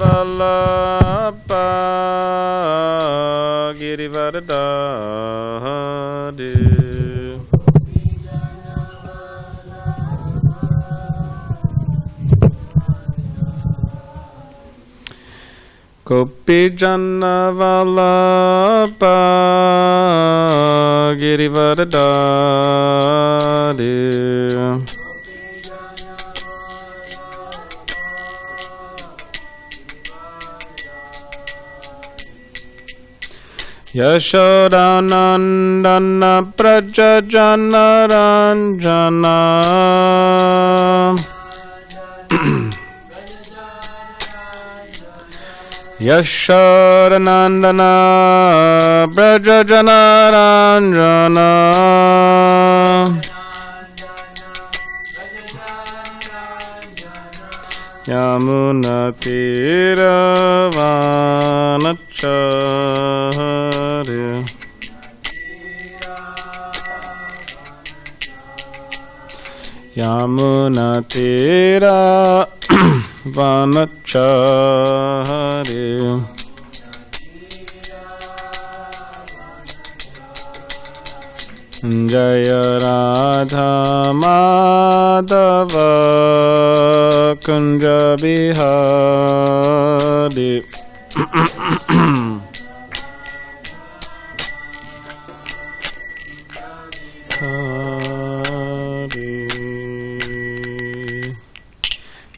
Vallabha Girivardhari Gopi Jana Vallabha Girivardhari Yashodanandana Prajajana Ranjana Yashodanandana Prajajana Ranjana Yamuna Tiravanacharia Yamuna Tiravanacharia Jaya Radha Madhava Kunja Bihari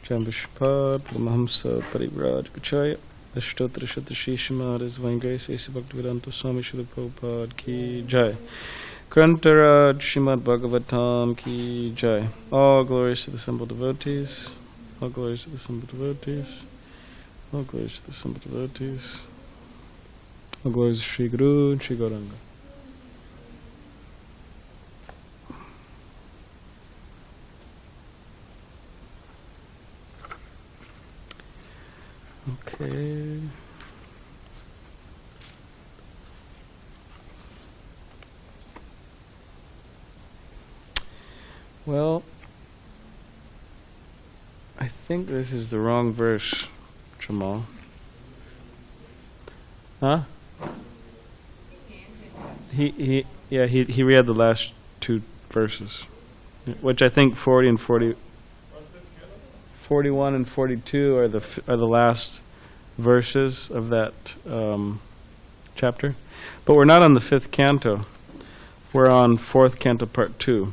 Jambishpad Paramahamsa Parivraj Gacharya Ashtotra Shatashishamad is Vaingrace Asa Bhaktivedanta Swami Srila Prabhupada Ki Jai Grantaraj Srimad Bhagavatam Ki Jai. All glories to the simple devotees. All glories to the simple devotees. All glories to the simple devotees. All glories to Sri Guru and Sri Gauranga. Okay. Well, I think this is the wrong verse, Jamal. Huh? He read the last two verses, which I think 40 and 40, 41 and 42 are the last verses of that chapter. But we're not on the 5th canto. We're on 4th canto, part 2.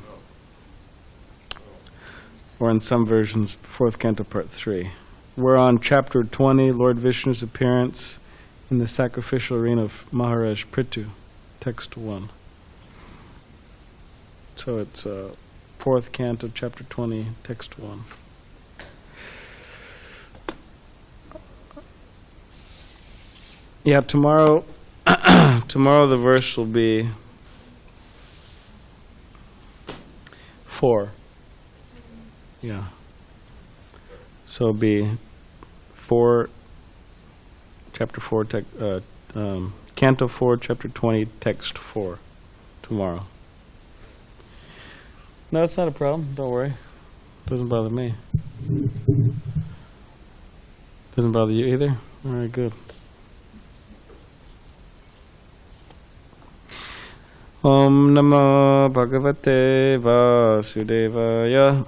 Or in some versions, 4th canto, part 3. We're on chapter 20, Lord Vishnu's appearance in the sacrificial arena of Maharaj Prithu, text 1. So it's 4th canto, chapter 20, text 1. Yeah, tomorrow the verse will be 4. Yeah. So it'll be chapter 4, canto 4, chapter 20, text 4 tomorrow. No, it's not a problem. Don't worry. Doesn't bother me. Doesn't bother you either? All right, good. Om Namo Bhagavate Vasudevaya.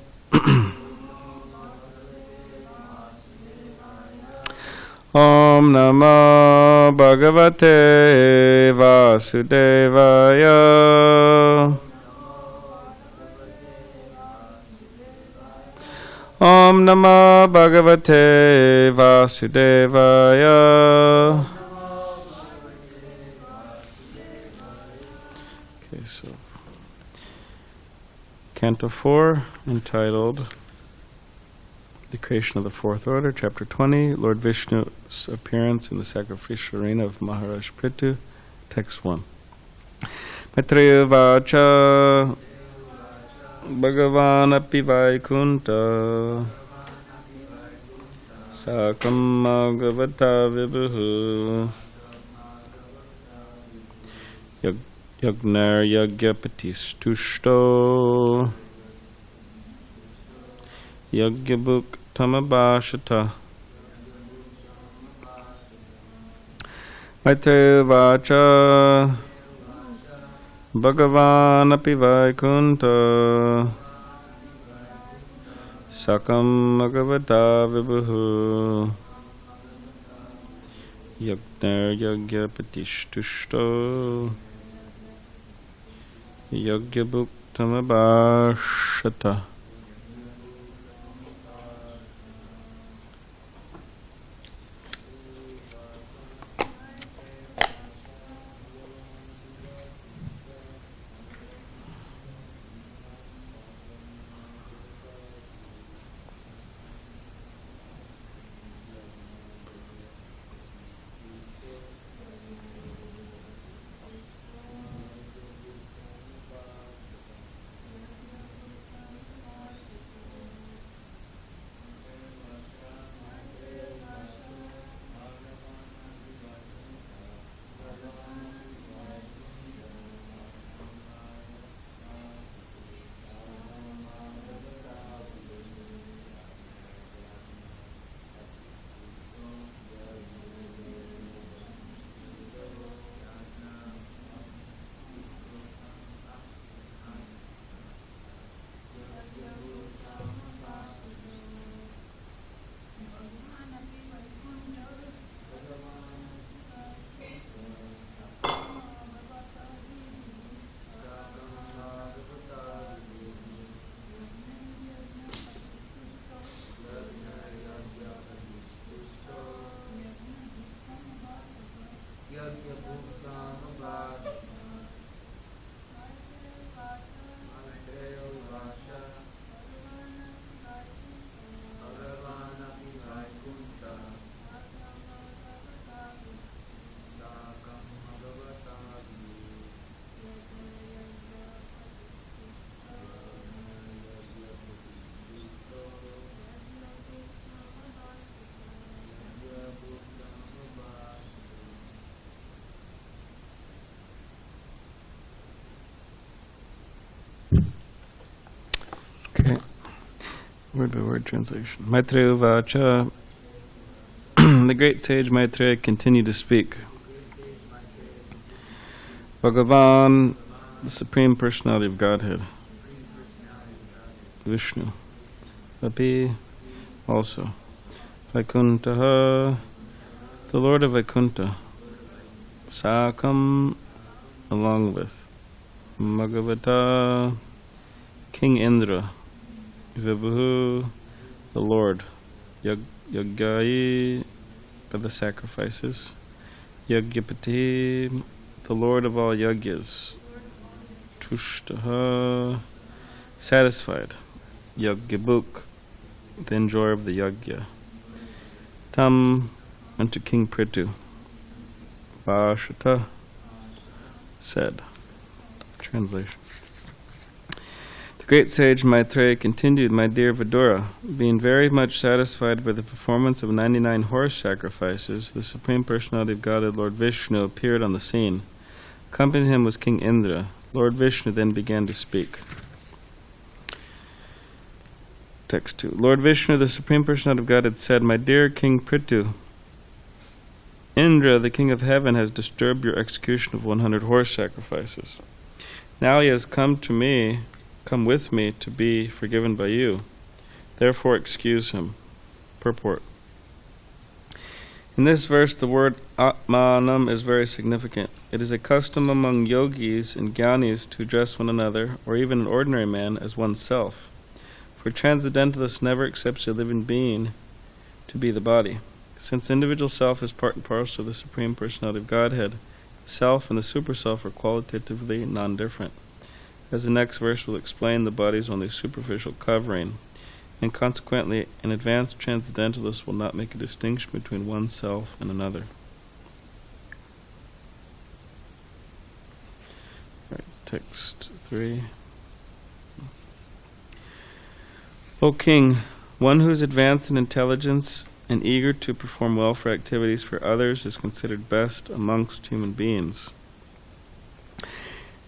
Om Namo Bhagavate Vasudevaya. Om Namo Bhagavate Vasudevaya. Okay, so Canto 4, entitled The Creation of the Fourth Order, Chapter 20, Lord Vishnu's Appearance in the Sacrificial Arena of Maharaj Prithu, Text 1. Maitreya Vacha Bhagavan Api Vaikunta Sakam Bhagavata Vibhu Yagnar Yagyapatis-tushto Yagyabuk Tamabhashata Maitreya vacha Bhagavan api vaikunta Sakam bhagavata vibhuhu Yagner yagya patishtushto Yagya bhuktam abhashata. Okay, word by word translation. Maitreya vacha. The great sage Maitreya continued to speak. Bhagavan, the Supreme Personality of Godhead. Vishnu. Api, also. Vaikuntaha, the Lord of Vaikunta. Sakam, along with. Bhagavata, King Indra. Vibhu, the Lord. Yagyayi, by the sacrifices. Yagyapati, the Lord of all yagyas. Tushtaha, satisfied. Yagyabuk, the enjoyer of the yagya. Tam, unto King Prithu. Vashata, said. Translation. The great sage Maitreya continued, My dear Vidura, being very much satisfied by the performance of 99 horse sacrifices, the Supreme Personality of Godhead, Lord Vishnu, appeared on the scene. Accompanying him was King Indra. Lord Vishnu then began to speak. Text 2. Lord Vishnu, the Supreme Personality of Godhead, said, My dear King Prithu, Indra, the King of Heaven, has disturbed your execution of 100 horse sacrifices. Now he has come with me to be forgiven by you. Therefore excuse him. Purport. In this verse, the word atmanam is very significant. It is a custom among yogis and jnanis to address one another, or even an ordinary man, as oneself. For transcendentalists never accepts a living being to be the body. Since the individual self is part and parcel of the Supreme Personality of Godhead, the self and the super-self are qualitatively non-different. As the next verse will explain, the body is only a superficial covering, and consequently an advanced transcendentalist will not make a distinction between one self and another. Right, text 3. O King, one who is advanced in intelligence and eager to perform welfare activities for others is considered best amongst human beings.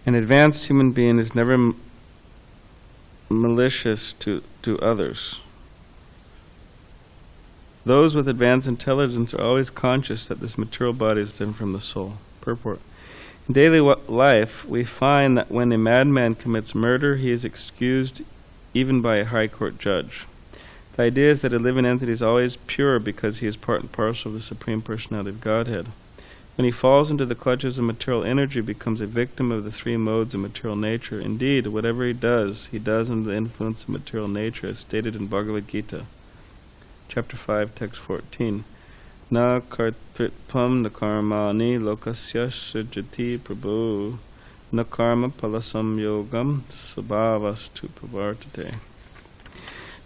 An advanced human being is never malicious to others. Those with advanced intelligence are always conscious that this material body is different from the soul. Purport. In daily life, we find that when a madman commits murder, he is excused even by a high court judge. The idea is that a living entity is always pure because he is part and parcel of the Supreme Personality of Godhead. When he falls into the clutches of material energy, he becomes a victim of the three modes of material nature. Indeed, whatever he does under the influence of material nature, as stated in Bhagavad Gita, Chapter 5, Text 14. Na kartritvam na karmani lokasya srijati prabhu na karma palasam yogam svabhavastu pravartate.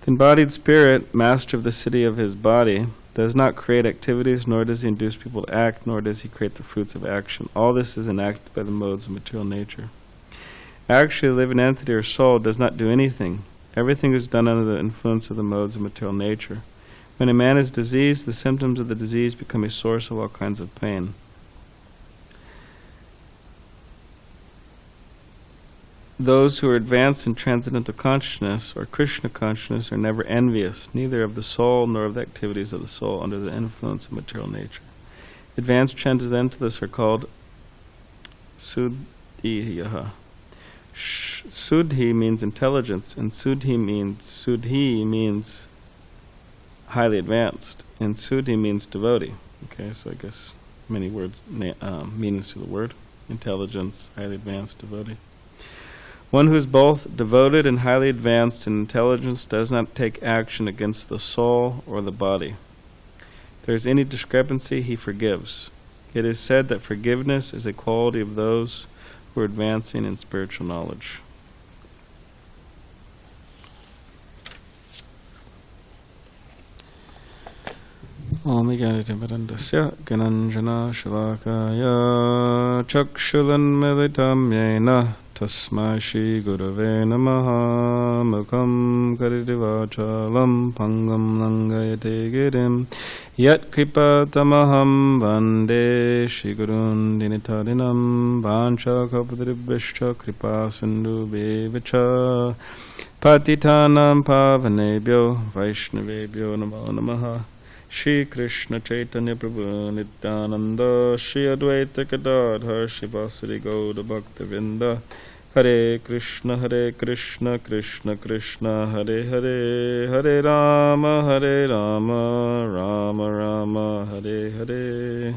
The embodied spirit, master of the city of his body, does not create activities, nor does he induce people to act, nor does he create the fruits of action. All this is enacted by the modes of material nature. Actually, the living entity or soul does not do anything. Everything is done under the influence of the modes of material nature. When a man is diseased, the symptoms of the disease become a source of all kinds of pain. Those who are advanced in transcendental consciousness or Krishna consciousness are never envious, neither of the soul nor of the activities of the soul under the influence of material nature. Advanced transcendentalists are called Suddhiyaha. Suddhi means intelligence, and Suddhi means highly advanced, and Suddhi means devotee. Okay, so I guess many words, meanings to the word. Intelligence, highly advanced, devotee. One who is both devoted and highly advanced in intelligence does not take action against the soul or the body. If there is any discrepancy, he forgives. It is said that forgiveness is a quality of those who are advancing in spiritual knowledge. Om Gananjana Shavakaya Chakshulan Militam Yena Tasmai Shri Gurave Namaha Mukam Karidivachalam Pangam Langayate Girim Yat Kripa Tamaham Vande Shri Gurun Dinitarinam Vancha Kapadribhishcha Kripa Sindhu Bevacha Patitanam Pavanebhyo Vaishnavebhyo Namo Namaha Shri Krishna Chaitanya Prabhu Nityananda Shri Advaita Gadadhar Shri Vasari Gauda Bhaktivinoda Hare Krishna Krishna Krishna Hare Hare Hare Rama Rama Rama Hare Hare.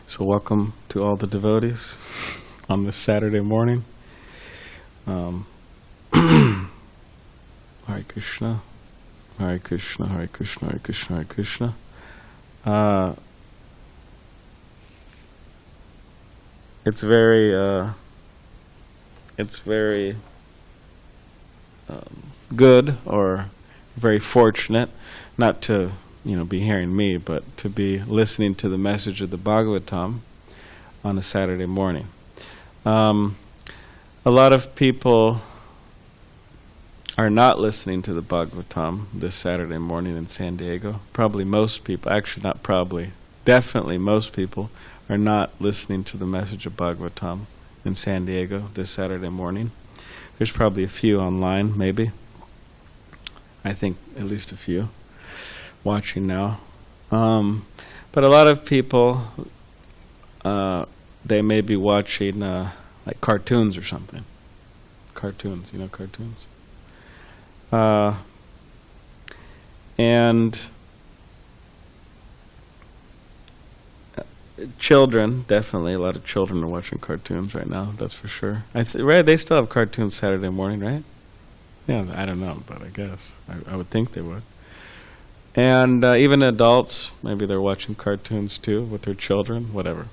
So welcome to all the devotees on this Saturday morning. Hare Krishna, Hare Krishna, Hare Krishna, Hare Krishna, Hare Krishna. It's very good or very fortunate not to be hearing me, but to be listening to the message of the Bhagavatam on a Saturday morning. A lot of people are not listening to the Bhagavatam this Saturday morning in SanDiego. Probably most people, actually not probably, definitely most people are not listening to the message of Bhagavatam in SanDiego this Saturday morning. There's probably a few online, maybe. I think at least a few watching now, but a lot of people they may be watching like cartoons or something. Cartoons, cartoons, and children, definitely a lot of children are watching cartoons right now. That's for sure. Right? They still have cartoons Saturday morning, right? Yeah, I don't know, but I guess I would think they would. And even adults, maybe they're watching cartoons too with their children, whatever.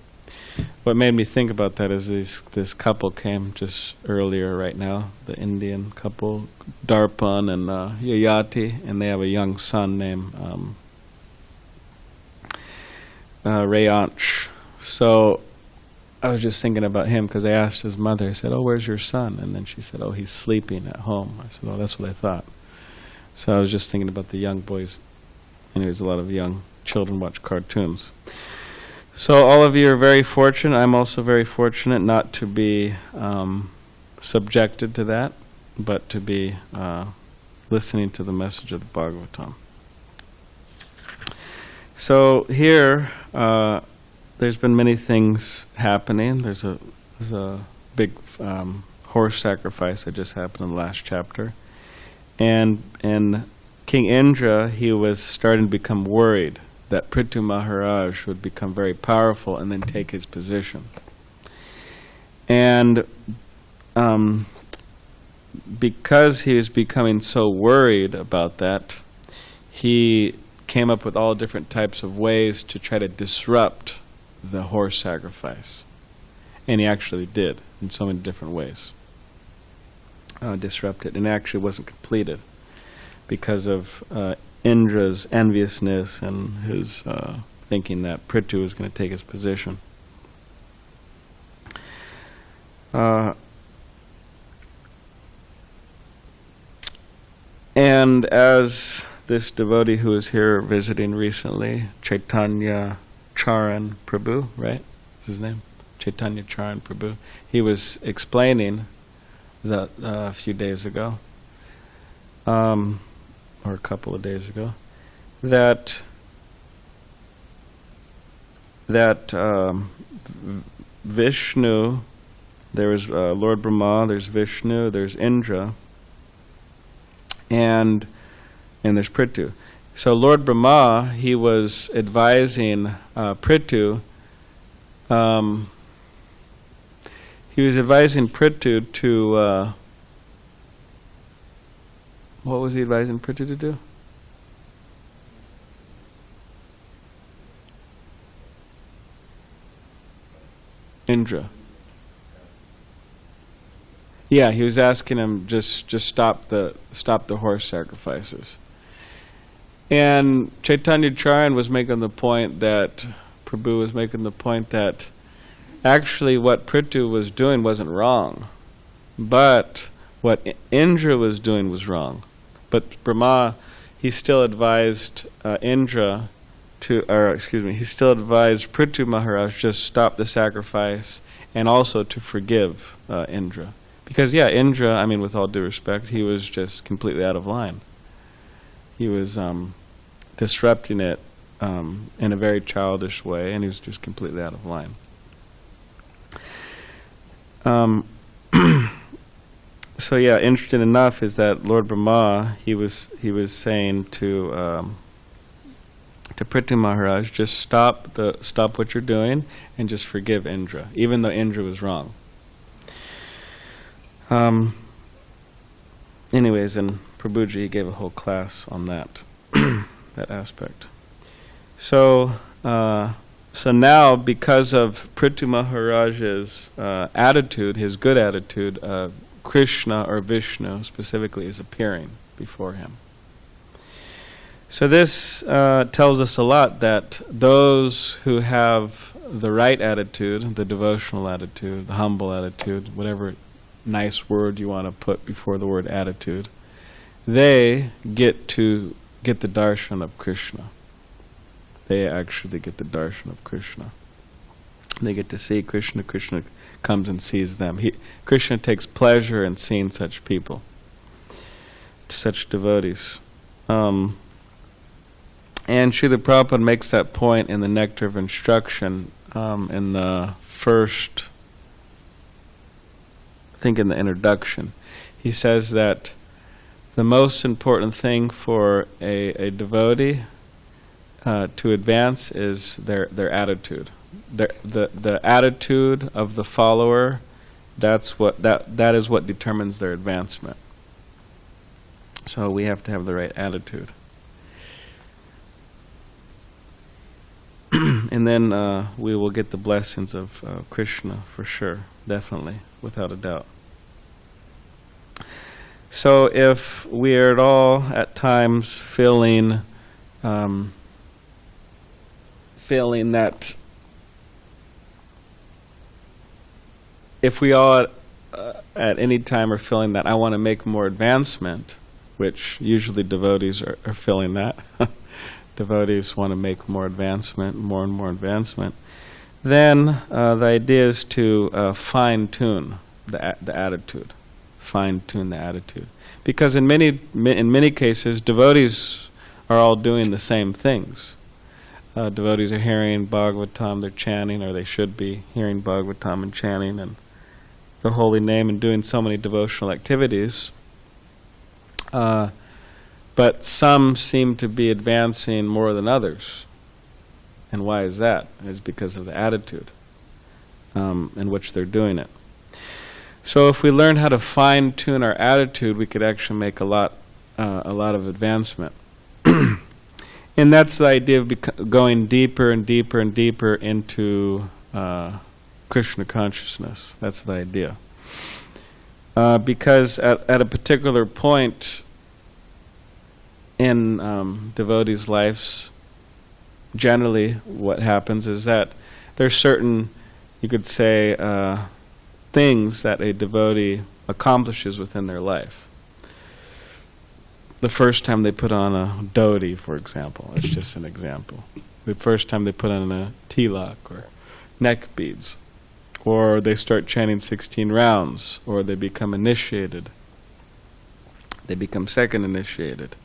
What made me think about that is this couple came just earlier right now, the Indian couple, Darpan and Yayati, and they have a young son named Rayansh. So I was just thinking about him because I asked his mother, I said, "Oh, where's your son?" And then she said, "Oh, he's sleeping at home." I said, "Oh, that's what I thought." So I was just thinking about the young boys. Anyways, a lot of young children watch cartoons. So all of you are very fortunate. I'm also very fortunate not to be subjected to that, but to be listening to the message of the Bhagavatam. So here, there's been many things happening. There's a big horse sacrifice that just happened in the last chapter. And King Indra, he was starting to become worried that Prithu Maharaj would become very powerful and then take his position. And because he was becoming so worried about that, he came up with all different types of ways to try to disrupt the horse sacrifice. And he actually did, in so many different ways. Disrupt it, and it actually wasn't completed because of Indra's enviousness and his thinking that Prithu was going to take his position. And as this devotee who was here visiting recently, Chaitanya Charan Prabhu, right? Is his name? Chaitanya Charan Prabhu. He was explaining that a few days ago, or a couple of days ago, that Vishnu, there was Lord Brahma, there's Vishnu, there's Indra, and there's Prithu. So Lord Brahma, he was advising Prithu. He was advising Prithu to. What was he advising Prithu to do? Indra. Yeah, he was asking him just stop the horse sacrifices. And Chaitanya Charan was making the point that Prabhu was making the point that actually what Prithu was doing wasn't wrong, but what Indra was doing was wrong. But Brahma, he still advised he still advised Prithu Maharaj just stop the sacrifice and also to forgive Indra. Because Indra, I mean, with all due respect, he was just completely out of line. He was disrupting it in a very childish way, and he was just completely out of line. So interesting enough is that Lord Brahma, he was saying to Prithu Maharaj, just stop what you're doing and just forgive Indra, even though Indra was wrong. Anyways, and Prabhuji, he gave a whole class on that that aspect. So now, because of Prithu Maharaj's attitude, his good attitude, Krishna or Vishnu specifically is appearing before him. So this tells us a lot that those who have the right attitude, the devotional attitude, the humble attitude, whatever nice word you want to put before the word attitude, they get the darshan of Krishna. They actually get the darshan of Krishna. They get to see Krishna. Krishna comes and sees them. Krishna takes pleasure in seeing such people, such devotees. And Srila Prabhupada makes that point in the Nectar of Instruction in the first, I think in the introduction. He says that the most important thing for a devotee to advance is their attitude. The attitude of the follower, that is what determines their advancement. So we have to have the right attitude. And then we will get the blessings of Krishna for sure, definitely, without a doubt. So if we are at all at times feeling that, if we all at any time are feeling that I want to make more advancement, which usually devotees are feeling that, devotees want to make more advancement, more and more advancement, then the idea is to fine-tune the attitude. Fine-tune the attitude. Because in many cases, devotees are all doing the same things. Devotees are hearing Bhagavatam, they're chanting, or they should be hearing Bhagavatam and chanting and the holy name and doing so many devotional activities. But some seem to be advancing more than others. And why is that? It's because of the attitude in which they're doing it. So if we learn how to fine-tune our attitude, we could actually make a lot of advancement. And that's the idea of going deeper and deeper and deeper into Krishna consciousness. That's the idea. Because at a particular point in devotees' lives, generally what happens is that there's certain, you could say, things that a devotee accomplishes within their life. The first time they put on a dhoti, for example, it's just an example. The first time they put on a tilak or neck beads, or they start chanting 16 rounds, or they become initiated. They become second initiated.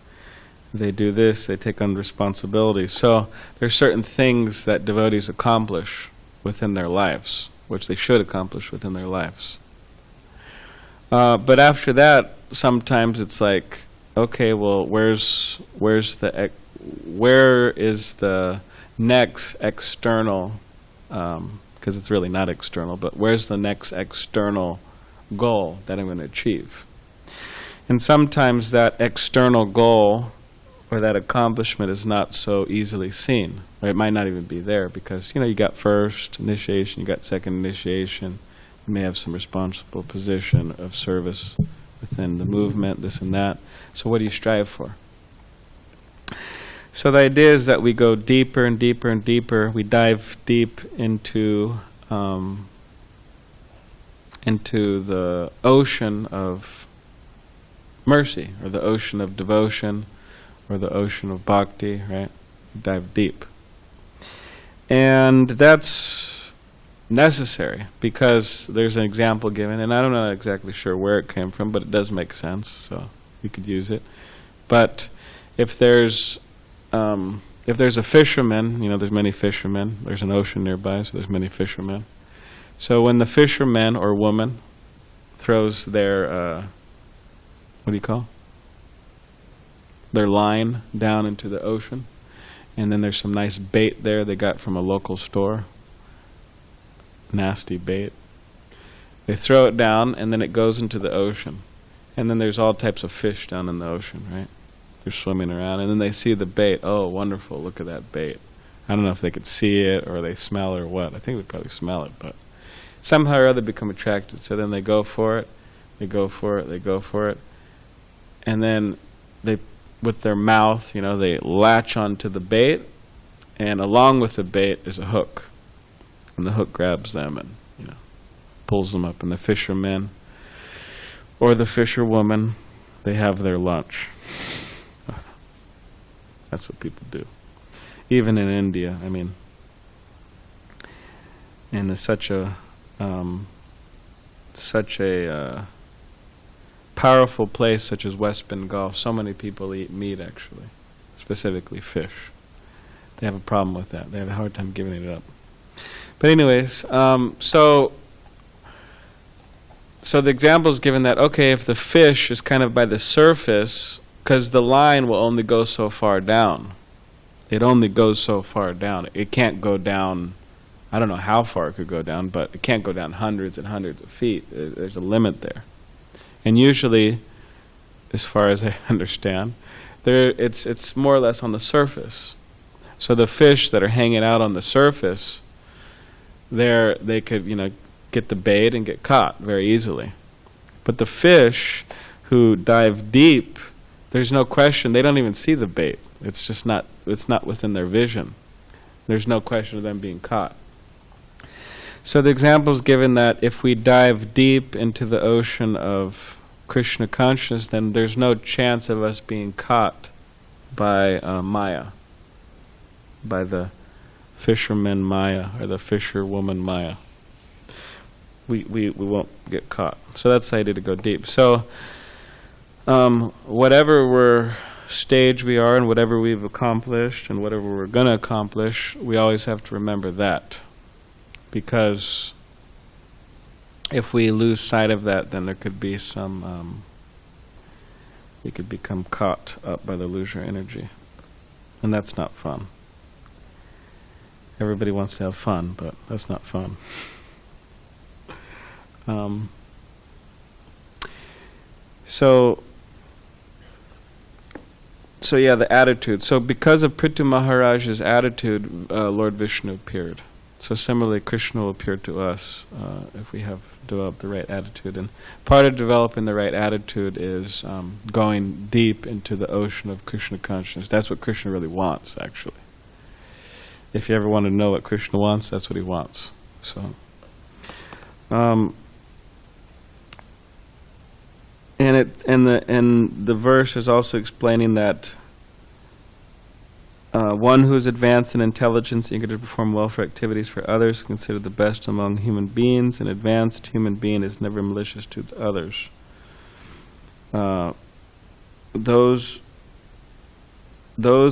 They do this, they take on responsibilities. So there's certain things that devotees accomplish within their lives, which they should accomplish within their lives. But after that, sometimes it's like, okay, well, where is the next external, because it's really not external, but where's the next external goal that I'm going to achieve? And sometimes that external goal or that accomplishment is not so easily seen. Or it might not even be there because, you got first initiation, you got second initiation, you may have some responsible position of service within the movement, this and that. So what do you strive for? So the idea is that we go deeper and deeper and deeper. We dive deep into the ocean of mercy, or the ocean of devotion, or the ocean of bhakti, right? Dive deep. And that's necessary because there's an example given, and I'm not exactly sure where it came from, but it does make sense, so we could use it. But if there's a fisherman, there's many fishermen, there's an ocean nearby, so there's many fishermen. So when the fisherman or woman throws their, what do you call? Their line down into the ocean, and then there's some nice bait there they got from a local store. Nasty bait. They throw it down, and then it goes into the ocean. And then there's all types of fish down in the ocean, right? They're swimming around, and then they see the bait. Oh, wonderful, look at that bait. I don't know if they could see it, or they smell it, or what. I think they probably smell it, but somehow or other become attracted. So then they go for it, they go for it, they go for it. And then they, with their mouth, they latch onto the bait, and along with the bait is a hook. And the hook grabs them and, pulls them up. And the fishermen or the fisherwoman, they have their lunch. That's what people do. Even in India, in such a powerful place such as West Bengal, so many people eat meat, actually, specifically fish. They have a problem with that. They have a hard time giving it up. But anyways, so the example is given that, okay, if the fish is kind of by the surface, because the line will only go so far down. It only goes so far down. It can't go down, I don't know how far it could go down, but it can't go down hundreds and hundreds of feet. There's a limit there. And usually, as far as I understand, it's more or less on the surface. So the fish that are hanging out on the surface, they could, get the bait and get caught very easily. But the fish who dive deep, there's no question, they don't even see the bait. It's not within their vision. There's no question of them being caught. So the example is given that if we dive deep into the ocean of Krishna consciousness, then there's no chance of us being caught by Maya, by the fisherman Maya, or the fisherwoman Maya. We won't get caught. So that's the idea, to go deep. So whatever stage we are, and whatever we've accomplished, and whatever we're going to accomplish, we always have to remember that. Because if we lose sight of that, then there could be some, we could become caught up by the illusory energy. And that's not fun. Everybody wants to have fun, but that's not fun. So yeah, the attitude. So because of Prithu Maharaj's attitude, Lord Vishnu appeared. So similarly, Krishna will appear to us if we have developed the right attitude. And part of developing the right attitude is going deep into the ocean of Krishna consciousness. That's what Krishna really wants, actually. If you ever want to know what Krishna wants, that's what he wants. So, and the verse is also explaining that one who is advanced in intelligence, eager to perform welfare activities for others, considered the best among human beings. An advanced human being is never malicious to others. Those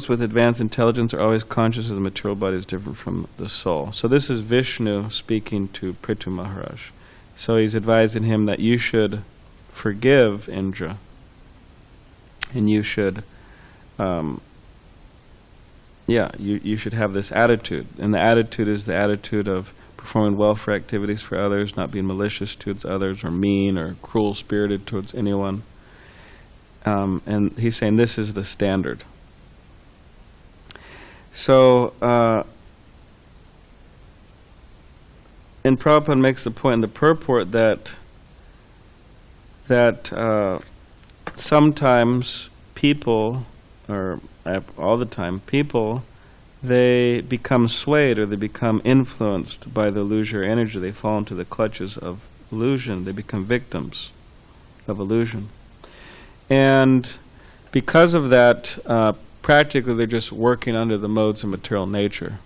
with advanced intelligence are always conscious of the material body is different from the soul. So this is Vishnu speaking to Prithu Maharaj. So he's advising him that you should forgive Indra, and you should you should have this attitude. And the attitude is the attitude of performing welfare activities for others, not being malicious towards others, or mean or cruel-spirited towards anyone. And he's saying this is the standard. So, and Prabhupada makes the point in the purport that sometimes people, or all the time, people, they become swayed or they become influenced by the illusory energy. They fall into the clutches of illusion. They become victims of illusion. And because of that, practically they're just working under the modes of material nature.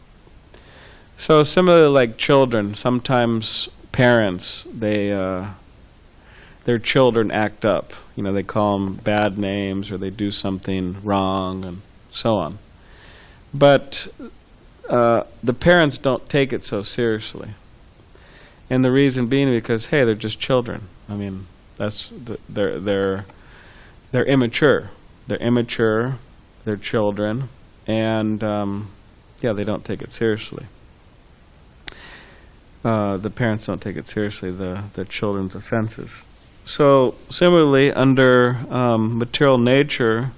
So similarly, like children, sometimes parents, their children act up. You know, they call them bad names, or they do something wrong, and so on. But the parents don't take it so seriously. And the reason being because, hey, they're just children. I mean, they're immature. They're immature. They're children, and they don't take it seriously. The parents don't take it seriously, the children's offenses. So similarly, under material nature,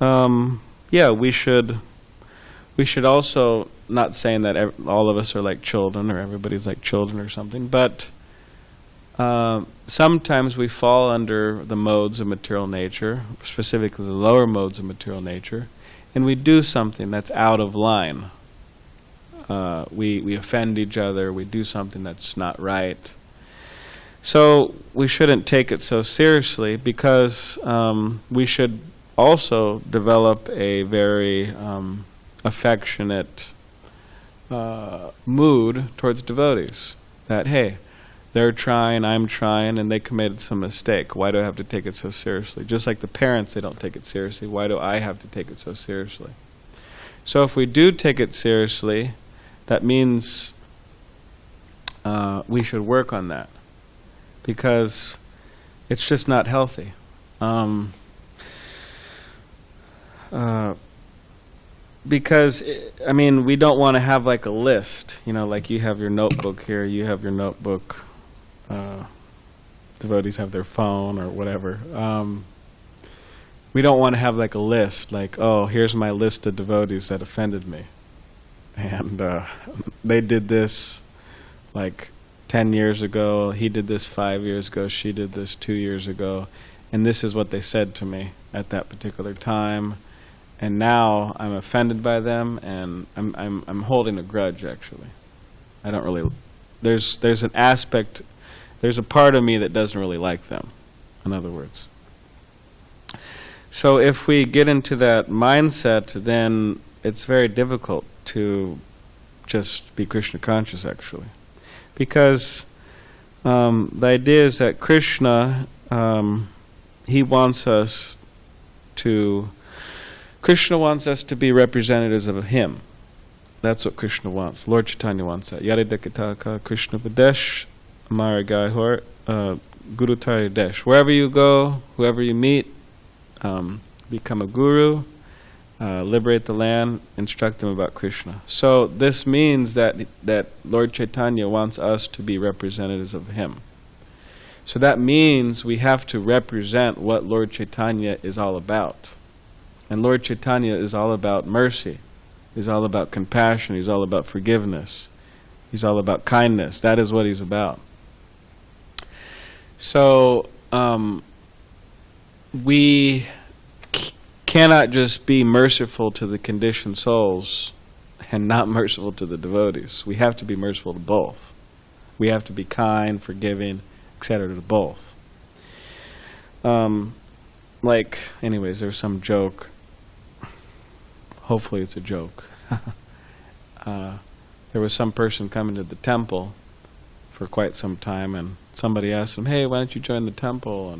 we should also, not saying that all of us are like children or everybody's like children or something, but sometimes we fall under the modes of material nature, specifically the lower modes of material nature, and we do something that's out of line. We offend each other, we do something that's not right. So we shouldn't take it so seriously, because we should also develop a very affectionate mood towards devotees. That, hey, they're trying, I'm trying, and they committed some mistake. Why do I have to take it so seriously? Just like the parents, they don't take it seriously. Why do I have to take it so seriously? So if we do take it seriously, that means we should work on that, because it's just not healthy. Because, I mean, we don't want to have like a list, you know, like you have your notebook here, you have your notebook, devotees have their phone or whatever. We don't want to have like a list, like, oh, here's my list of devotees that offended me. And they did this like 10 years ago, he did this 5 years ago, she did this 2 years ago, and this is what they said to me at that particular time. And now I'm offended by them, and I'm holding a grudge, actually. I don't really... There's an aspect... There's a part of me that doesn't really like them, in other words. So if we get into that mindset, then it's very difficult to just be Krishna conscious, actually. Because the idea is that Krishna, he wants us to... Krishna wants us to be representatives of him. That's what Krishna wants. Lord Chaitanya wants that. Yadidakataka Krishna Vadesh Maragahor Guru Tari Desh. Wherever you go, whoever you meet, become a guru, liberate the land, instruct them about Krishna. So this means that Lord Chaitanya wants us to be representatives of him. So that means we have to represent what Lord Chaitanya is all about. And Lord Chaitanya is all about mercy. He's all about compassion. He's all about forgiveness. He's all about kindness. That is what he's about. So we cannot just be merciful to the conditioned souls and not merciful to the devotees. We have to be merciful to both. We have to be kind, forgiving, etc. to both. Anyways, there's some joke. Hopefully it's a joke. There was some person coming to the temple for quite some time, and somebody asked him, "Hey, why don't you join the temple,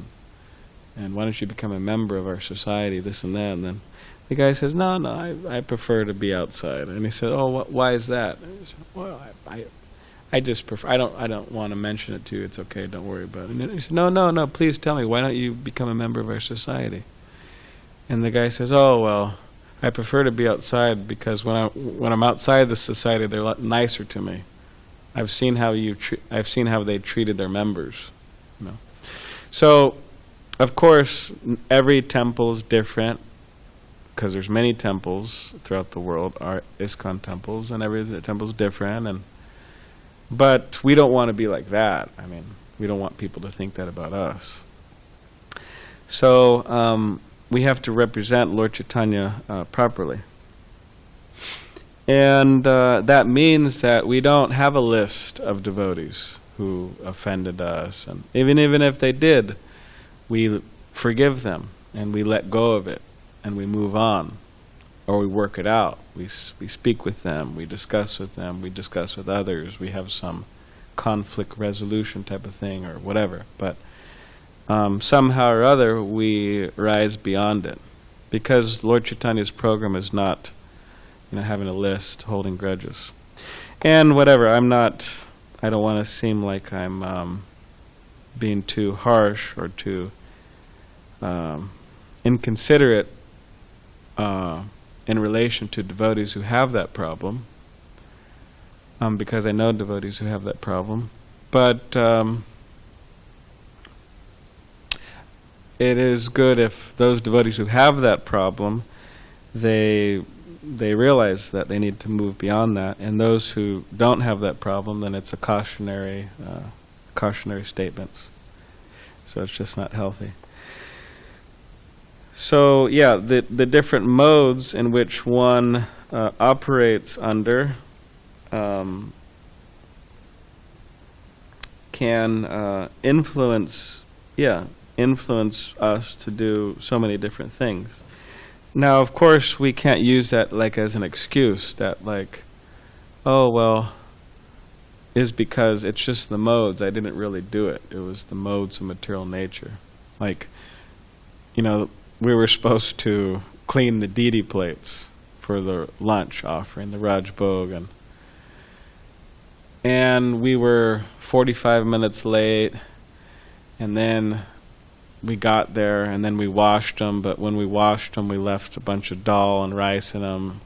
and why don't you become a member of our society, this and that?" And then the guy says, No, I prefer to be outside. And he said, "Oh, why is that?" And he said, "Well, I just prefer. I don't want to mention it to you. It's okay. Don't worry about it." And he said, No. Please tell me. Why don't you become a member of our society?" And the guy says, "Oh, well, I prefer to be outside because when I'm outside the society, they're a lot nicer to me. I've seen how they treated their members, you know." So, of course, every temple is different because there's many temples throughout the world, are ISKCON temples, and every temple is different. But we don't want to be like that. I mean, we don't want people to think that about us. So we have to represent Lord Chaitanya properly. And that means that we don't have a list of devotees who offended us. And even if they did, we forgive them and we let go of it and we move on. Or we work it out. We speak with them, we discuss with them, we discuss with others, we have some conflict resolution type of thing or whatever. But somehow or other we rise beyond it. Because Lord Chaitanya's program is not having a list, holding grudges. And whatever, I don't want to seem like I'm being too harsh or too inconsiderate in relation to devotees who have that problem, because I know devotees who have that problem. But it is good if those devotees who have that problem, they realize that they need to move beyond that, and those who don't have that problem, then it's a cautionary statements. So it's just not healthy. So yeah, the different modes in which one operates under can influence us to do so many different things. Now, of course, we can't use that like as an excuse that like, oh well, is because it's just the modes. I didn't really do it. It was the modes of material nature. Like, we were supposed to clean the deity plates for the lunch offering, the Raj Bhog, and we were 45 minutes late, and then we got there, and then we washed them, but when we washed them, we left a bunch of dal and rice in them,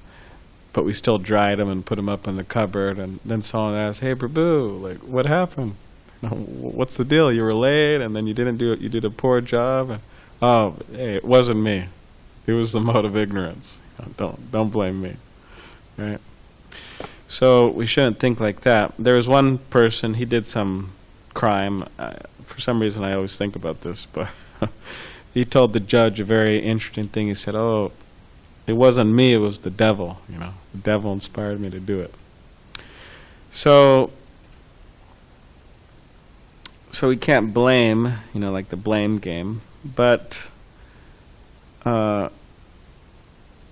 but we still dried them and put them up in the cupboard, and then someone asked, "Hey, Prabhu, like, what happened? What's the deal? You were late, and then you didn't do it. You did a poor job." And, "Oh, hey, it wasn't me. It was the mode of ignorance. Don't blame me." Right? So we shouldn't think like that. There was one person, he did some crime. For some reason, I always think about this, but he told the judge a very interesting thing. He said, "Oh, it wasn't me, it was the devil. The devil inspired me to do it." So we can't blame, like the blame game. But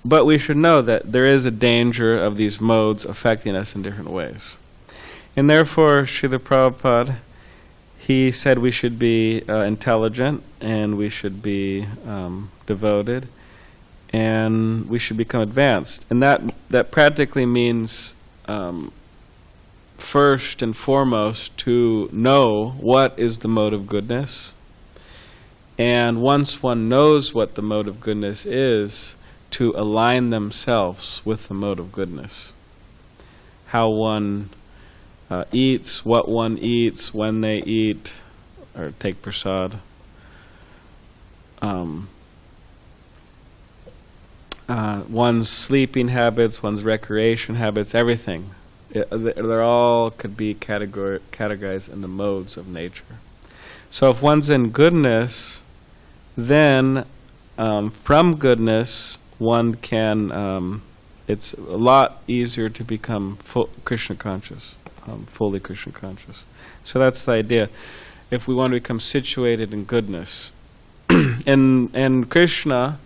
but we should know that there is a danger of these modes affecting us in different ways. And therefore, Srila Prabhupada, he said we should be intelligent, and we should be devoted, and we should become advanced. And that practically means, first and foremost, to know what is the mode of goodness. And once one knows what the mode of goodness is, to align themselves with the mode of goodness. How one eats, what one eats, when they eat, or take prasad. One's sleeping habits, one's recreation habits, everything. They're all could be categorized in the modes of nature. So if one's in goodness, then from goodness one can, it's a lot easier to become Krishna conscious, fully Krishna conscious. So that's the idea. If we want to become situated in goodness. and Krishna,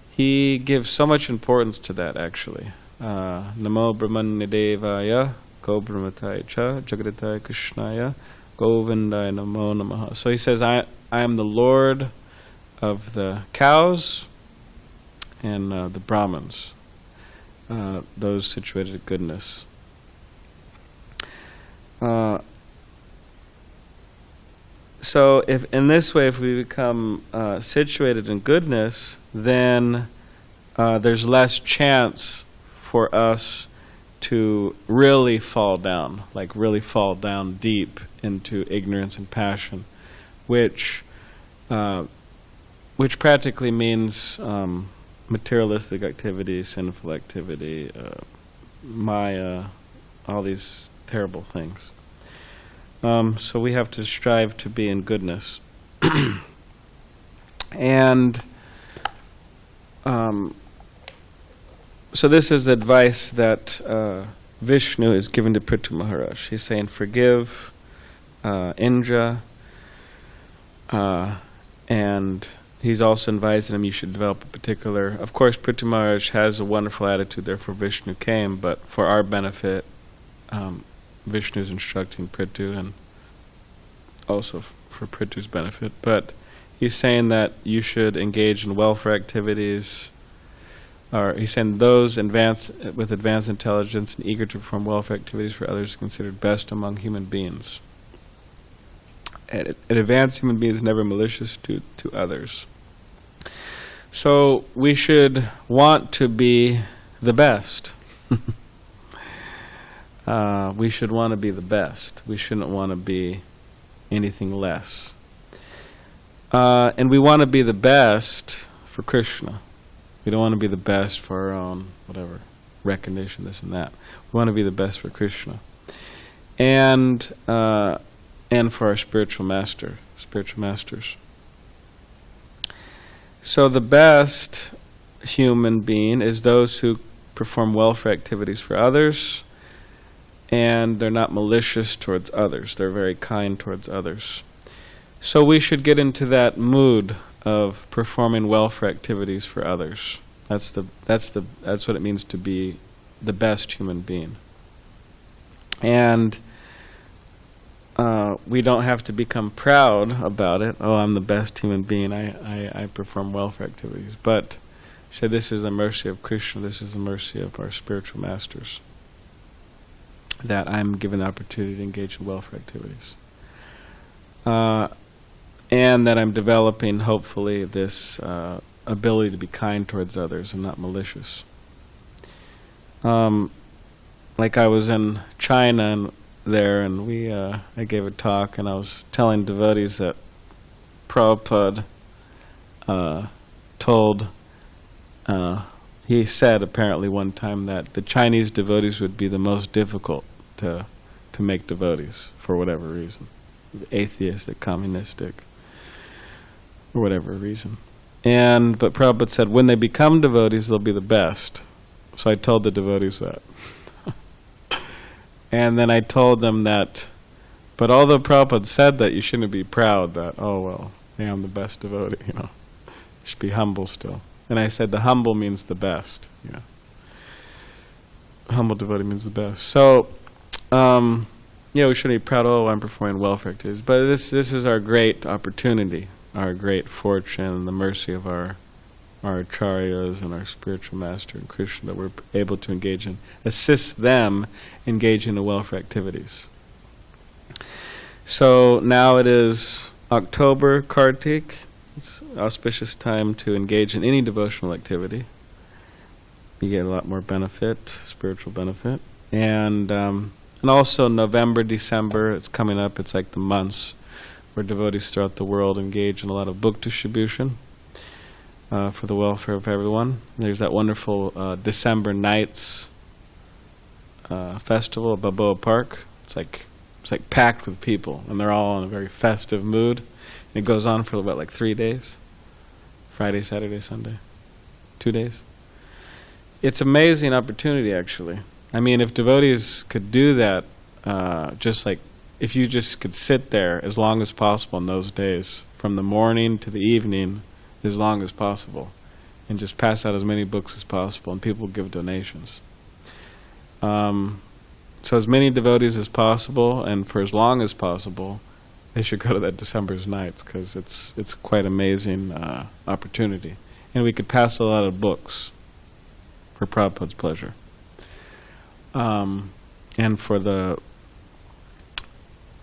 he gives so much importance to that, actually. Namo Brahmanya Devaya, Go Brahmatai Cha, Jagadatai Krishnaya, Govindaya Namo Namaha. So he says, I am the Lord of the cows and the Brahmins, those situated in goodness. So if in this way, if we become situated in goodness, then there's less chance for us to really fall down, like really fall down deep into ignorance and passion, which practically means materialistic activity, sinful activity, maya, all these terrible things. So we have to strive to be in goodness. And so this is advice that Vishnu is giving to Prithu Maharaj. He's saying, forgive Indra, and he's also advising him you should develop a particular... Of course, Prithu Maharaj has a wonderful attitude, therefore Vishnu came, but for our benefit, Vishnu is instructing Prithu, and also for Prithu's benefit. But he's saying that you should engage in welfare activities, or he's saying those with advanced intelligence and eager to perform welfare activities for others are considered best among human beings. An advanced human being is never malicious to others. So we should want to be the best. We should want to be the best. We shouldn't want to be anything less. And we want to be the best for Krishna. We don't want to be the best for our own, whatever, recognition, this and that. We want to be the best for Krishna. And for our spiritual masters. So the best human being is those who perform welfare activities for others, and they're not malicious towards others. They're very kind towards others. So we should get into that mood of performing welfare activities for others. That's what it means to be the best human being. And we don't have to become proud about it. Oh, I'm the best human being. I perform welfare activities. But so this is the mercy of Krishna. This is the mercy of our spiritual masters, that I'm given the opportunity to engage in welfare activities. And that I'm developing, hopefully, this ability to be kind towards others and not malicious. Like I was in China and I gave a talk, and I was telling devotees that Prabhupada he said apparently one time that the Chinese devotees would be the most difficult to make devotees for whatever reason. Atheistic, communistic, or whatever reason. But Prabhupada said when they become devotees, they'll be the best. So I told the devotees that. And then I told them that, but although Prabhupada said that, you shouldn't be proud that, oh well, I'm the best devotee, You should be humble still. And I said the humble means the best. Humble devotee means the best. So, we shouldn't be proud, I'm performing welfare activities. But this is our great opportunity, our great fortune, and the mercy of our acharyas and our spiritual master and Krishna, that we're able to engage in, assist them engage in the welfare activities. So now it is October, Kartik. It's an auspicious time to engage in any devotional activity. You get a lot more benefit, spiritual benefit. And also November, December, it's coming up. It's like the months where devotees throughout the world engage in a lot of book distribution for the welfare of everyone. There's that wonderful December Nights festival at Balboa Park. It's like packed with people, and they're all in a very festive mood. And it goes on for about 3 days. Friday, Saturday, Sunday. 2 days. It's an amazing opportunity, actually. I mean, if devotees could do that, if you just could sit there as long as possible in those days, from the morning to the evening, as long as possible, and just pass out as many books as possible, and people give donations. So as many devotees as possible, and for as long as possible, they should go to that December's Nights, because it's quite amazing opportunity. And we could pass a lot of books for Prabhupada's pleasure. And for the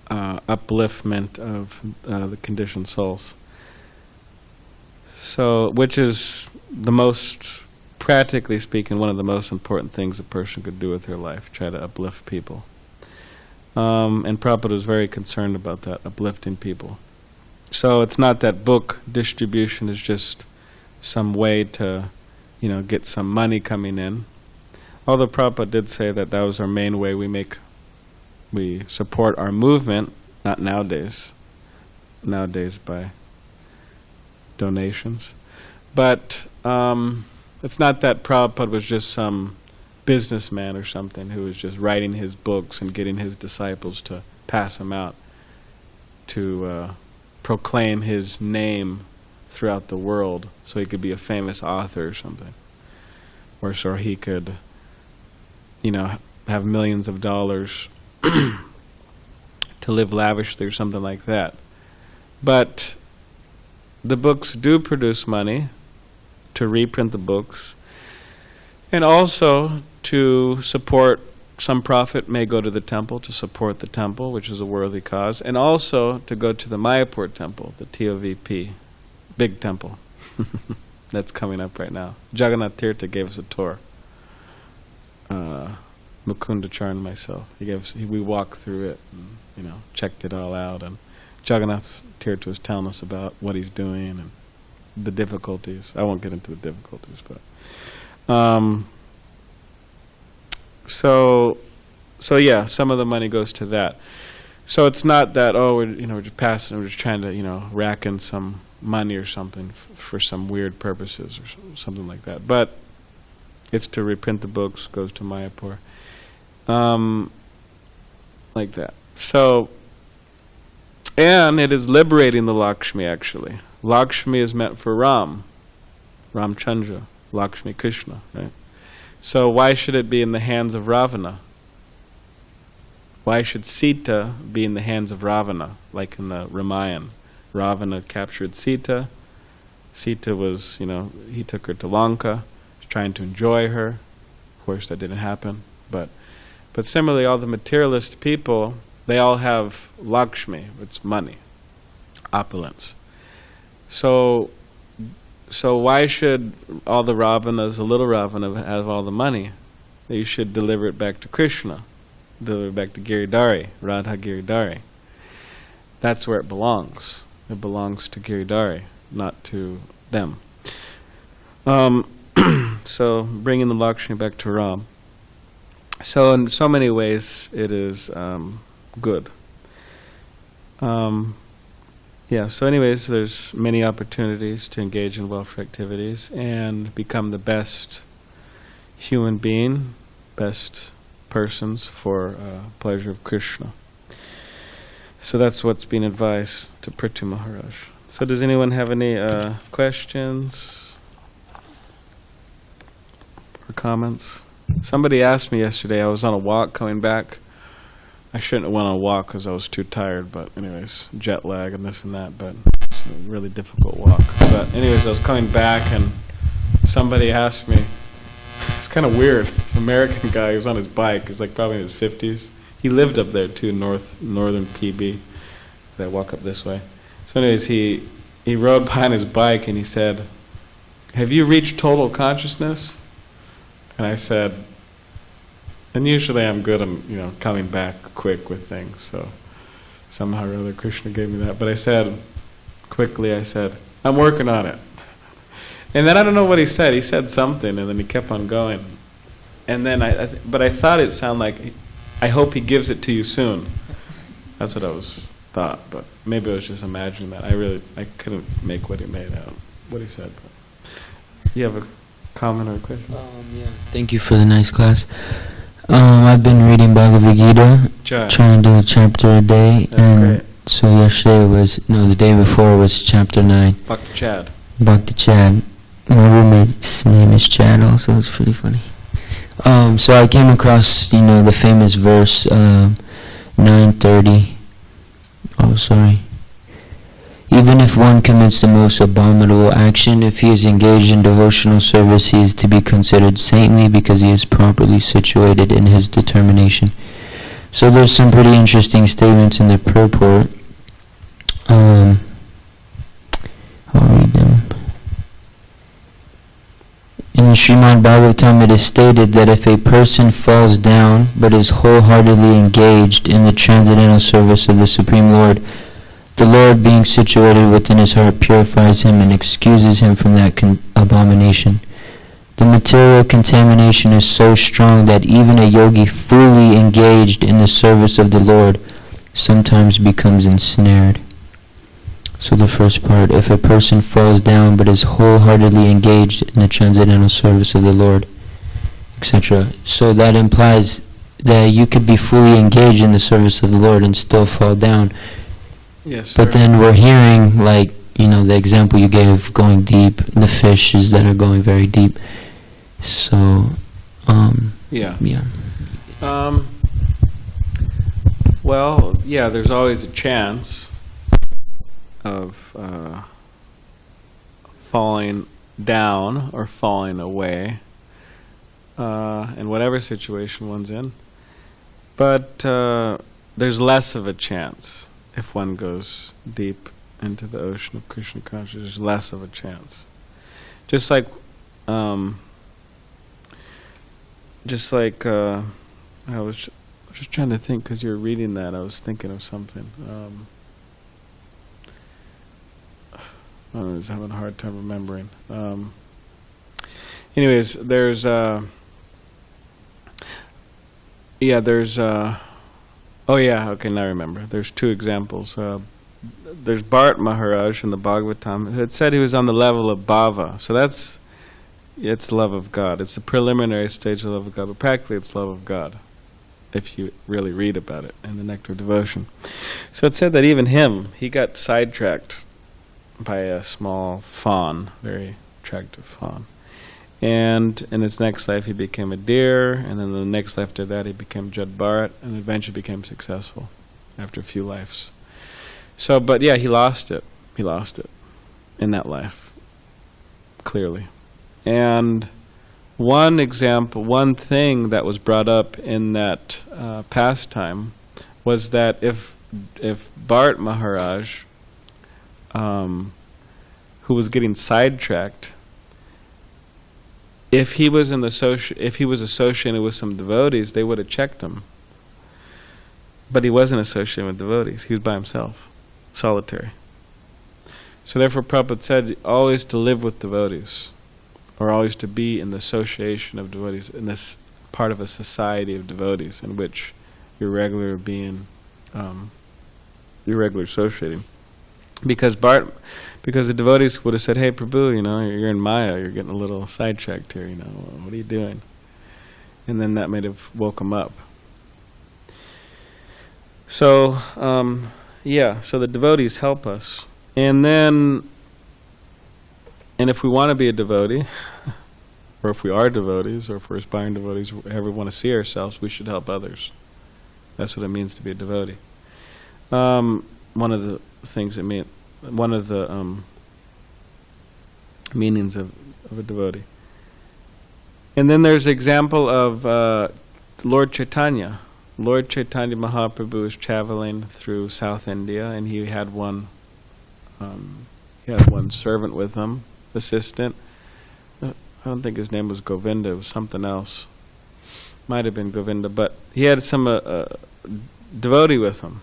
upliftment of the conditioned souls. So, which is the most, practically speaking, one of the most important things a person could do with their life, try to uplift people. And Prabhupada was very concerned about that, uplifting people. So it's not that book distribution is just some way to, get some money coming in. Although Prabhupada did say that was our main way we support our movement, not nowadays by donations. But it's not that Prabhupada was just some businessman or something who was just writing his books and getting his disciples to pass them out to proclaim his name throughout the world so he could be a famous author or something. Or so he could, have millions of dollars to live lavishly or something like that. But the books do produce money to reprint the books, and also to support, some profit may go to the temple to support the temple, which is a worthy cause, and also to go to the Mayapur temple, the TOVP, big temple. That's coming up right now. Jagannath Tirtha gave us a tour. Mukunda Charan and myself. We walked through it and, checked it all out, and Jagannath Tirtha was telling us about what he's doing and the difficulties. I won't get into the difficulties, but so yeah, some of the money goes to that. So it's not that we're just passing, we're just trying to rack in some money or something for some weird purposes or something like that. But it's to reprint the books, goes to Mayapur, like that. So, and it is liberating the Lakshmi, actually. Lakshmi is meant for Ramchandra, Lakshmi Krishna, right? So why should it be in the hands of Ravana? Why should Sita be in the hands of Ravana, like in the Ramayana? Ravana captured Sita. Sita was, he took her to Lanka, was trying to enjoy her. Of course, that didn't happen. But similarly, all the materialist people, they all have Lakshmi, it's money, opulence. So why should all the Ravanas, the little Ravana, have all the money? They should deliver it back to Krishna, deliver it back to Giridhari, Radha Giridhari. That's where it belongs. It belongs to Giridhari, not to them. So bringing the Lakshmi back to Ram. So in so many ways it is good. So anyways, there's many opportunities to engage in welfare activities and become the best human being, best persons for pleasure of Krishna. So that's what's being advised to Prithu Maharaj. So does anyone have any questions? comments. Somebody asked me yesterday, I was on a walk coming back. I shouldn't have went on a walk because I was too tired, but anyways, jet lag and this and that, but it's a really difficult walk. But anyways, I was coming back and somebody asked me, it's kind of weird, this American guy, he was on his bike, he's like probably in his 50s. He lived up there too, northern PB. I walk up this way. So anyways, he rode behind his bike and he said, have you reached total consciousness? And I said, and usually I'm good on, coming back quick with things, so somehow or other Krishna gave me that. But I said, quickly, I'm working on it. And then I don't know what he said. He said something, and then he kept on going. And then but I thought it sounded like, I hope he gives it to you soon. That's what I thought, but maybe I was just imagining that. I couldn't make what he said. But you have a comment or a question? Yeah. Thank you for the nice class. I've been reading Bhagavad Gita, trying to do a chapter a day, and great. So the day before was chapter 9. Bhakti Chad. My roommate's name is Chad also, it's pretty funny. So I came across, the famous verse, 9:30. Oh, sorry. Even if one commits the most abominable action, if he is engaged in devotional service, he is to be considered saintly because he is properly situated in his determination. So there's some pretty interesting statements in the purport. I'll read them. In the srimadbhagavatam it is stated that if a person falls down but is wholeheartedly engaged in the transcendental service of the Supreme Lord, the Lord, being situated within his heart, purifies him and excuses him from that abomination. The material contamination is so strong that even a yogi fully engaged in the service of the Lord sometimes becomes ensnared. So the first part, if a person falls down but is wholeheartedly engaged in the transcendental service of the Lord, etc. So that implies that you could be fully engaged in the service of the Lord and still fall down. Yes, but then we're hearing, the example you gave, going deep, the fishes that are going very deep. So, yeah. There's always a chance of falling down or falling away in whatever situation one's in. But there's less of a chance. If one goes deep into the ocean of Krishna consciousness, there's less of a chance. Just like I was just trying to think, because you were reading that, I was thinking of something. I was having a hard time remembering. Anyways, there's okay, now I remember. There's two examples. There's Bharat Maharaj in the Bhagavatam who had said he was on the level of bhava. So it's love of God. It's the preliminary stage of love of God, but practically it's love of God, if you really read about it in the Nectar of Devotion. So it said that even he got sidetracked by a small fawn, very attractive fawn. And in his next life he became a deer, and then the next life after that he became Jad Bharat, and eventually became successful after a few lives. So, but yeah, he lost it. He lost it in that life, clearly. And one thing that was brought up in that pastime was that if Bharat Maharaj, who was getting sidetracked, if he was associated with some devotees, they would have checked him. But he wasn't associated with devotees. He was by himself, solitary. So therefore Prabhupada said always to live with devotees, or always to be in the association of devotees, in this part of a society of devotees in which you're regular associating. Because the devotees would have said, "Hey Prabhu, you're in Maya, you're getting a little sidetracked here, what are you doing?" And then that might have woke him up. So, so the devotees help us. And if we want to be a devotee, or if we are devotees, or if we're aspiring devotees, however we want to see ourselves, we should help others. That's what it means to be a devotee. One of the things that one of the meanings of a devotee. And then there's the example of Lord Chaitanya. Lord Chaitanya Mahaprabhu was traveling through South India, and he had one servant with him, assistant. I don't think his name was Govinda, it was something else. Might have been Govinda, but he had some devotee with him.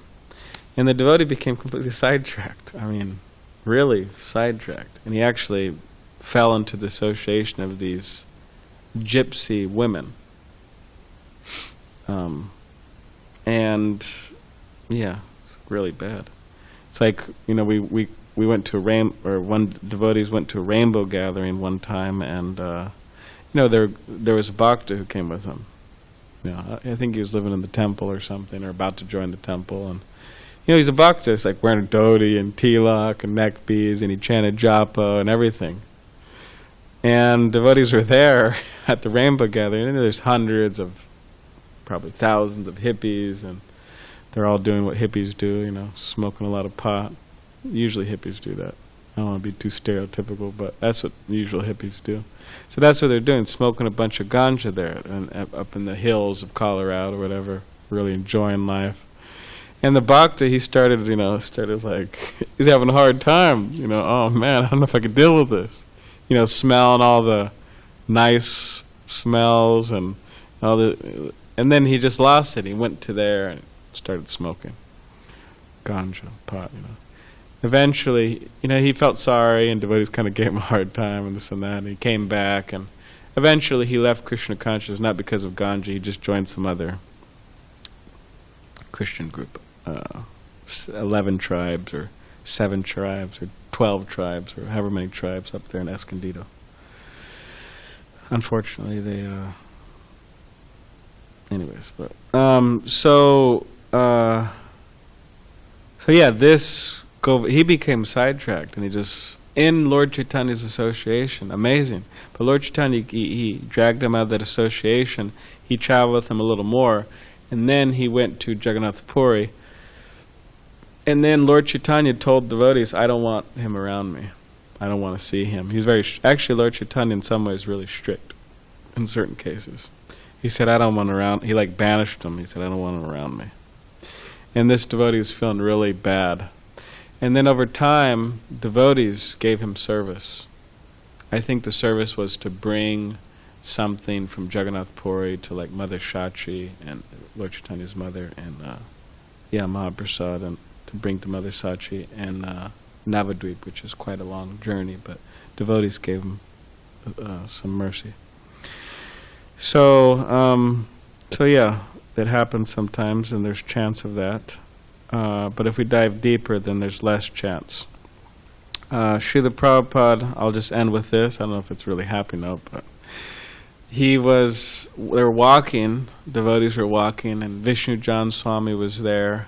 And the devotee became completely sidetracked. I mean, really sidetracked. And he actually fell into the association of these gypsy women. And yeah, it's really bad. It's like, we went to one devotees went to a rainbow gathering one time, and there was a bhakta who came with him. I think he was living in the temple or something, or about to join the temple, and he's a bhakta. He's like wearing a dhoti and tilak and neck beads, and he chanted japa and everything. And devotees were there at the rainbow gathering, and there's hundreds of, probably thousands of hippies, and they're all doing what hippies do, smoking a lot of pot. Usually hippies do that. I don't want to be too stereotypical, but that's what usual hippies do. So that's what they're doing, smoking a bunch of ganja there, and up in the hills of Colorado or whatever, really enjoying life. And the bhakta, he started like, he's having a hard time, oh man, I don't know if I could deal with this. Smelling all the nice smells and all and then he just lost it. He went to there and started smoking ganja, pot, Eventually, he felt sorry, and devotees kind of gave him a hard time and this and that, and he came back, and eventually he left Krishna consciousness, not because of ganja. He just joined some other Christian group, 11 tribes or 7 tribes or 12 tribes or however many tribes up there in Escondido. Unfortunately, they anyways, but he became sidetracked, and he just, in Lord Chaitanya's association, amazing. But Lord Chaitanya, he dragged him out of that association. He traveled with him a little more, and then he went to Jagannath Puri. And then Lord Chaitanya told devotees, I don't want him around me. I don't want to see him. He's actually, Lord Chaitanya in some ways really strict in certain cases. He said, I don't want him around. He banished him. He said, I don't want him around me. And this devotee was feeling really bad. And then over time, devotees gave him service. I think the service was to bring something from Jagannath Puri to Mother Shachi and Lord Chaitanya's mother, and Mahaprasad, and to bring to Mother Shachi and Navadvip, which is quite a long journey, but devotees gave him some mercy. So that happens sometimes, and there's chance of that. But if we dive deeper, then there's less chance. Srila Prabhupada, I'll just end with this. I don't know if it's really happy note, but they were walking, devotees were walking, and Vishnu Jan Swami was there,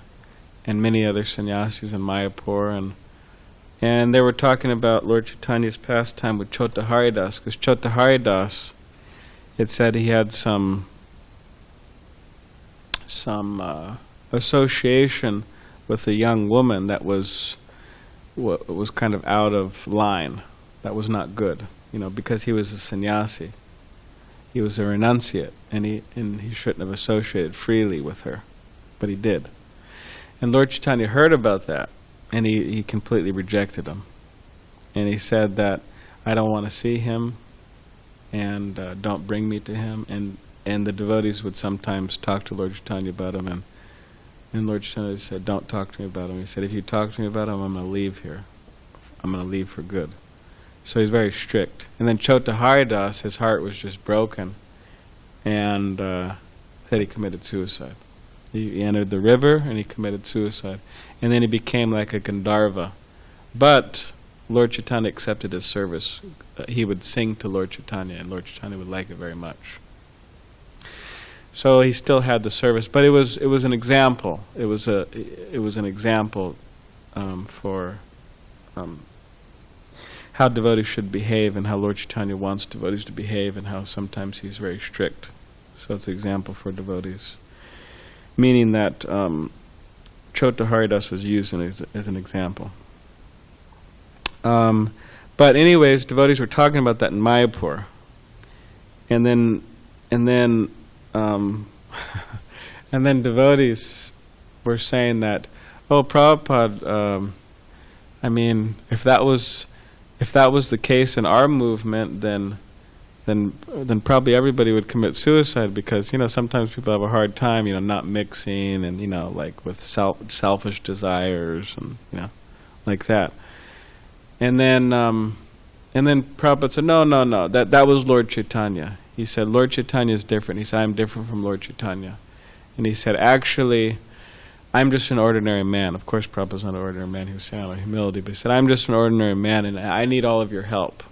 and many other sannyasis in Mayapur, and they were talking about Lord Chaitanya's pastime with Chota Haridas, because Chota Haridas, it said he had some association with a young woman that was kind of out of line. That was not good, because he was a sannyasi. He was a renunciate, and he shouldn't have associated freely with her, but he did. And Lord Chaitanya heard about that, and he completely rejected him. And he said that, I don't want to see him, and don't bring me to him. And the devotees would sometimes talk to Lord Chaitanya about him, and Lord Chaitanya said, don't talk to me about him. He said, if you talk to me about him, I'm going to leave here. I'm going to leave for good. So he's very strict. And then Chota Haridas, his heart was just broken, and said he committed suicide. He entered the river, and he committed suicide. And then he became like a Gandharva. But Lord Chaitanya accepted his service. He would sing to Lord Chaitanya, and Lord Chaitanya would like it very much. So he still had the service, but it was an example. It was an example for how devotees should behave and how Lord Chaitanya wants devotees to behave and how sometimes he's very strict. So it's an example for devotees. Meaning that Chota Haridas was used as an example. But anyways, devotees were talking about that in Mayapur. And then and then devotees were saying that, oh, Prabhupada, I mean, if that was the case in our movement, then probably everybody would commit suicide, because sometimes people have a hard time not mixing and like with selfish desires and like that. And then Prabhupada said, no, that was Lord Chaitanya. He said Lord Chaitanya is different. He said, I'm different from Lord Chaitanya. And he said, actually, I'm just an ordinary man. Of course, Prabhupada's not an ordinary man. He was saying out of humility, but he said, I'm just an ordinary man, and I need all of your help.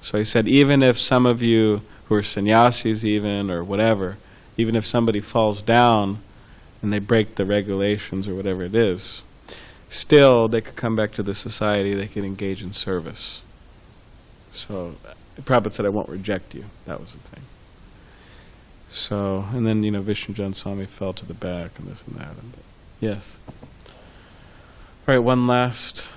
So he said, even if some of you who are sannyasis even, or whatever, even if somebody falls down and they break the regulations or whatever it is, still they could come back to the society, they could engage in service. So Prabhupada said, I won't reject you. That was the thing. So, and then, Vishnujan Swami fell to the back and this and that. Yes. All right, one last